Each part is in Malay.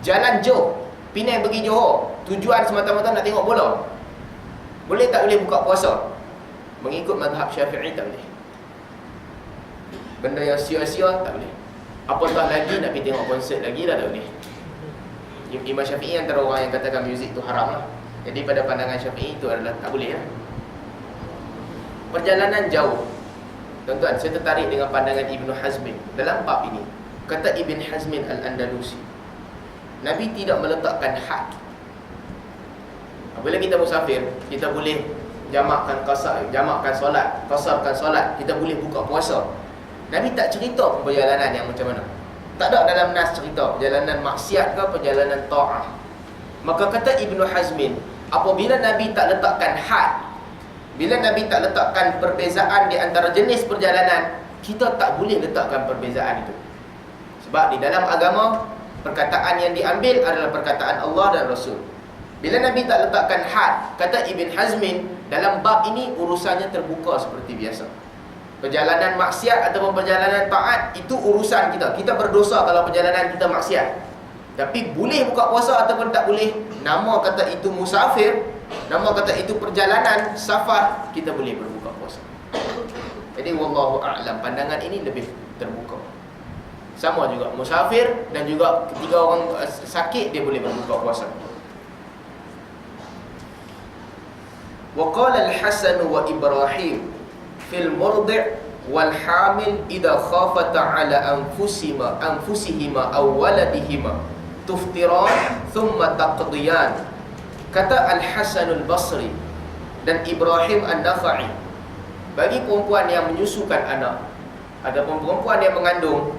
jalan jauh, Penang pergi Johor, tujuan semata-mata nak tengok bola, boleh tak boleh buka puasa? Mengikut mazhab Syafi'i tak boleh. Benda yang sia-sia tak boleh. Apatah lagi nak pergi tengok konsert lagi dah tak boleh. Imam Syafi'i antara orang yang katakan muzik tu haram lah. Jadi pada pandangan Syafi'i itu adalah tak boleh lah. Perjalanan jauh, tuan-tuan, saya tertarik dengan pandangan Ibn Hazmin dalam bab ini. Kata Ibn Hazmin Al-Andalusi, Nabi tidak meletakkan had. Apabila kita musafir, kita boleh jamakkan solat, qasarkan solat, kita boleh buka puasa. Nabi tak cerita perjalanan yang macam mana. Tak ada dalam nas cerita perjalanan maksiat ke perjalanan ta'ah. Maka kata Ibn Hazmin, apabila Nabi tak letakkan had, bila Nabi tak letakkan perbezaan di antara jenis perjalanan, kita tak boleh letakkan perbezaan itu. Sebab di dalam agama, perkataan yang diambil adalah perkataan Allah dan Rasul. Bila Nabi tak letakkan had, kata Ibn Hazmin, dalam bab ini urusannya terbuka seperti biasa. Perjalanan maksiat ataupun perjalanan taat, itu urusan kita. Kita berdosa kalau perjalanan kita maksiat. Tapi boleh buka puasa ataupun tak boleh, nama kata itu musafir, nama kata itu perjalanan safar, kita boleh berbuka puasa. Jadi wallahu a'lam, pandangan ini lebih terbuka. Sama juga musafir dan juga ketika orang sakit, dia boleh berbuka puasa. Wa qala al-Hasan wa Ibrahim fil murdi' wal hamil idza khafata ala anfusihima aw waladihima tuftiran thumma taqdiyan. Kata Al-Hasan Al-Basri dan Ibrahim An-Nakhai, bagi perempuan yang menyusukan anak ataupun perempuan yang mengandung,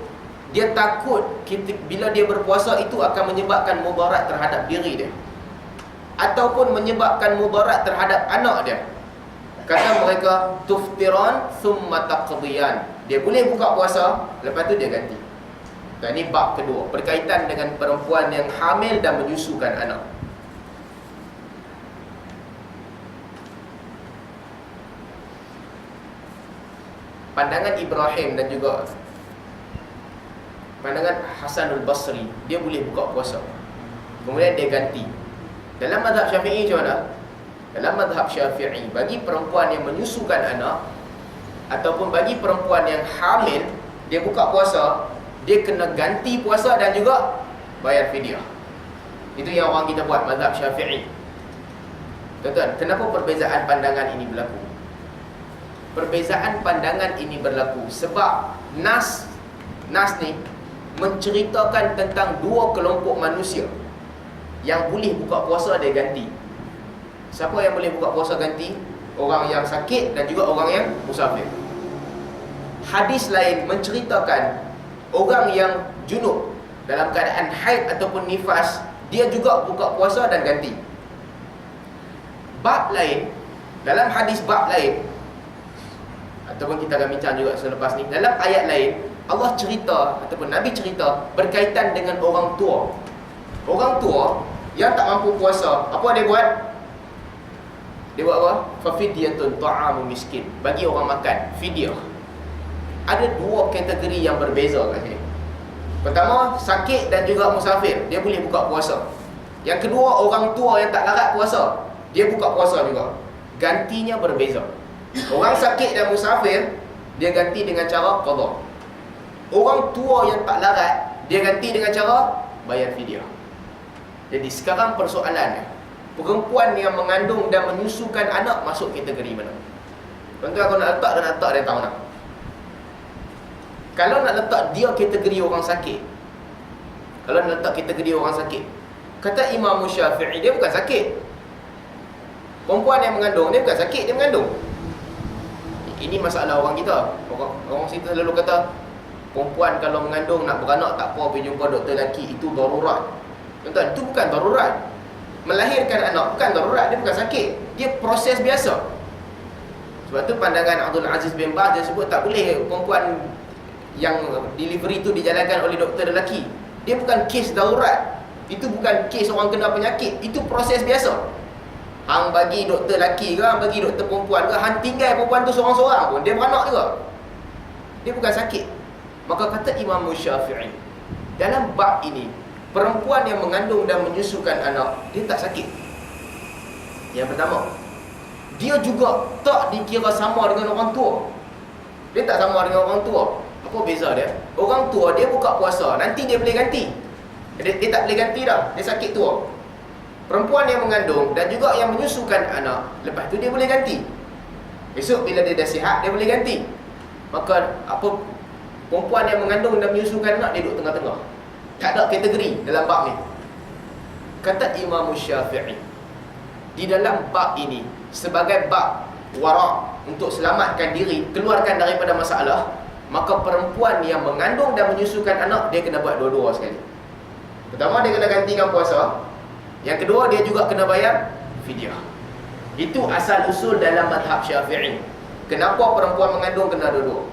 dia takut bila dia berpuasa itu akan menyebabkan mudarat terhadap diri dia ataupun menyebabkan mudarat terhadap anak dia. Kata mereka, tuftiran thumma taqdiyan. Dia boleh buka puasa, lepas tu dia ganti. Dan ini bab kedua, berkaitan dengan perempuan yang hamil dan menyusukan anak. Pandangan Ibrahim dan juga pandangan Hasan Al-Basri, dia boleh buka puasa, kemudian dia ganti. Dalam mazhab Syafi'i macam mana? Dalam mazhab Syafi'i, bagi perempuan yang menyusukan anak ataupun bagi perempuan yang hamil, dia buka puasa, dia kena ganti puasa dan juga bayar fidyah. Itu yang orang kita buat, mazhab Syafi'i. Tuan-tuan, kenapa perbezaan pandangan ini berlaku? Perbezaan pandangan ini berlaku sebab nas ni menceritakan tentang dua kelompok manusia yang boleh buka puasa dia ganti. Siapa yang boleh buka puasa ganti? Orang yang sakit dan juga orang yang musafir. Hadis lain menceritakan orang yang junub dalam keadaan haid ataupun nifas, dia juga buka puasa dan ganti. Bab lain, dalam hadis bab lain, ataupun kita akan bincang juga selepas ni, dalam ayat lain Allah cerita ataupun Nabi cerita berkaitan dengan orang tua. Orang tua yang tak mampu puasa, apa dia buat? Dia buat apa? Fafidyatun ta'amu miskin. Bagi orang makan, fidyah. Ada dua kategori yang berbeza kat sini. Pertama, sakit dan juga musafir, dia boleh buka puasa. Yang kedua, orang tua yang tak larat puasa, dia buka puasa juga. Gantinya berbeza. Orang sakit dan musafir, dia ganti dengan cara qada. Orang tua yang tak larat, dia ganti dengan cara bayar fidyah. Jadi sekarang persoalannya, perempuan yang mengandung dan menyusukan anak masuk kategori mana? Tuan-tuan, kalau nak letak dia tahu nak. Kalau nak letak dia kategori orang sakit, kalau nak letak kategori orang sakit, kata Imam Syafi'i, dia bukan sakit. Perempuan yang mengandung, dia bukan sakit, dia mengandung. Ini masalah orang kita. Orang kita selalu kata, perempuan kalau mengandung nak beranak tak apa, pergi jumpa doktor lelaki, itu darurat. Tuan-tuan, itu bukan darurat. Melahirkan anak bukan darurat, dia bukan sakit, dia proses biasa. Sebab tu pandangan Abdul Aziz bin Baz, dia sebut tak boleh perempuan yang delivery tu dijalankan oleh doktor lelaki. Dia bukan kes darurat. Itu bukan kes orang kena penyakit, itu proses biasa. Hang bagi doktor lelaki ke, hang bagi doktor perempuan ke, hang tinggal perempuan tu seorang-seorang pun, dia beranak juga, dia bukan sakit. Maka kata Imam Syafi'i, dalam bab ini perempuan yang mengandung dan menyusukan anak, dia tak sakit. Yang pertama, dia juga tak dikira sama dengan orang tua. Dia tak sama dengan orang tua. Apa beza dia? Orang tua dia buka puasa, nanti dia boleh ganti. Dia tak boleh ganti dah, dia sakit tua. Perempuan yang mengandung dan juga yang menyusukan anak, lepas tu dia boleh ganti. Esok bila dia dah sihat, dia boleh ganti. Maka apa, perempuan yang mengandung dan menyusukan anak, dia duduk tengah-tengah. Tak ada kategori dalam bab ni. Kata Imam Syafi'i, di dalam bab ini, sebagai bab wara', untuk selamatkan diri, keluarkan daripada masalah, maka perempuan yang mengandung dan menyusukan anak, dia kena buat dua-dua sekali. Pertama, dia kena gantikan puasa. Yang kedua, dia juga kena bayar fidyah. Itu asal usul dalam mazhab Syafi'i. Kenapa perempuan mengandung kena dua-dua?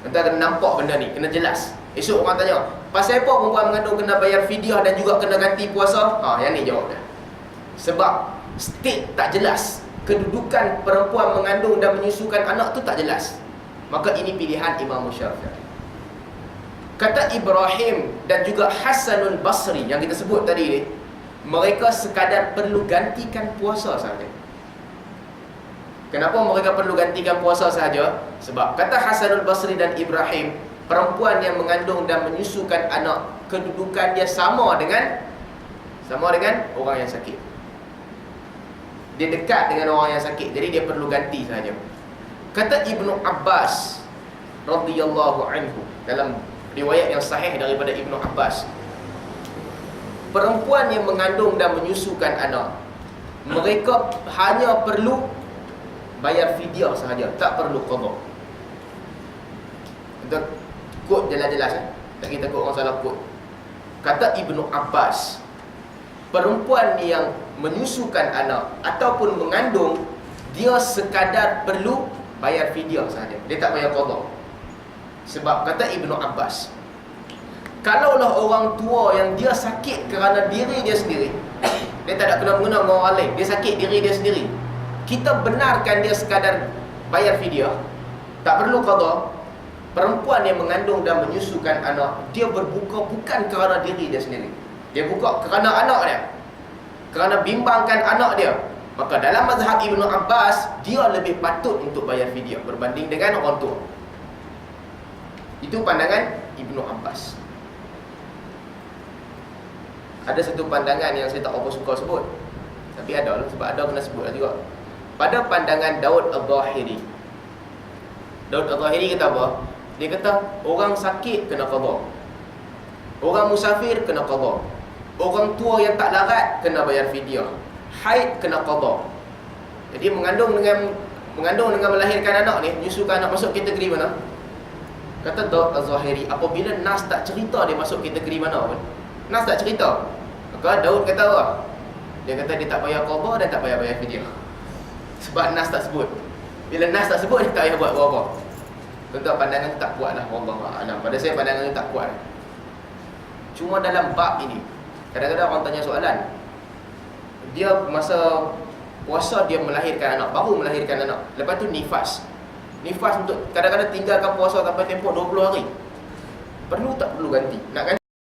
Entah kena nampak benda ni, kena jelas. Esok orang tanya, pasal apa perempuan mengandung kena bayar fidyah dan juga kena ganti puasa? Yang ni jawab dia. Sebab state tak jelas. Kedudukan perempuan mengandung dan menyusukan anak tu tak jelas. Maka ini pilihan Imam Syafi'i. Kata Ibrahim dan juga Hasanul Basri yang kita sebut tadi ni, mereka sekadar perlu gantikan puasa sahaja. Kenapa mereka perlu gantikan puasa sahaja? Sebab kata Hasanul Basri dan Ibrahim, perempuan yang mengandung dan menyusukan anak, kedudukan dia sama dengan orang yang sakit. Dia dekat dengan orang yang sakit, jadi dia perlu ganti sahaja. Kata Ibnu Abbas radhiyallahu anhu dalam riwayat yang sahih daripada Ibnu Abbas, perempuan yang mengandung dan menyusukan anak, mereka hanya perlu bayar fidyah sahaja, tak perlu qada. Kita quote jelas-jelas, tak kita quote orang salah quote. Kata Ibnu Abbas, perempuan yang menyusukan anak ataupun mengandung, dia sekadar perlu bayar fidyah sahaja, dia tak bayar qada. Sebab kata Ibnu Abbas, kalaulah orang tua yang dia sakit kerana diri dia sendiri, dia tak ada kena-mengena dengan orang lain, dia sakit diri dia sendiri, kita benarkan dia sekadar bayar fidyah, tak perlu qada. Perempuan yang mengandung dan menyusukan anak, dia berbuka bukan kerana diri dia sendiri, dia buka kerana anak dia, kerana bimbangkan anak dia. Maka dalam mazhab Ibnu Abbas, dia lebih patut untuk bayar fidyah berbanding dengan orang tua. Itu pandangan Ibnu Abbas. Ada satu pandangan yang saya tak apa suka sebut, tapi ada lah, sebab ada kena sebut lah juga. Pada pandangan Daud Al-Zahiri, Daud Al-Zahiri kata apa? Dia kata orang sakit kena qada, orang musafir kena qada, orang tua yang tak larat kena bayar fidyah, haid kena qada. Jadi mengandung dengan melahirkan anak ni, menyusukan anak, masuk kategori mana? Kata Daud Al-Zahiri, apabila nas tak cerita dia masuk kategori mana pun, nas tak cerita, maka Daud kata apa? Dia kata dia tak payah qada dan tak payah bayar fidyah. Sebab nas tak sebut. Bila nas tak sebut, dia tak payah buat apa-apa. Tentu pandangan tu tak kuat lah, wallahu a'lam. Pada saya pandangan tu tak kuat. Cuma dalam bab ini, kadang-kadang orang tanya soalan, dia masa puasa dia melahirkan anak, baru melahirkan anak, lepas tu nifas untuk kadang-kadang tinggalkan puasa sampai tempoh 20 hari, perlu tak perlu ganti? Nak ganti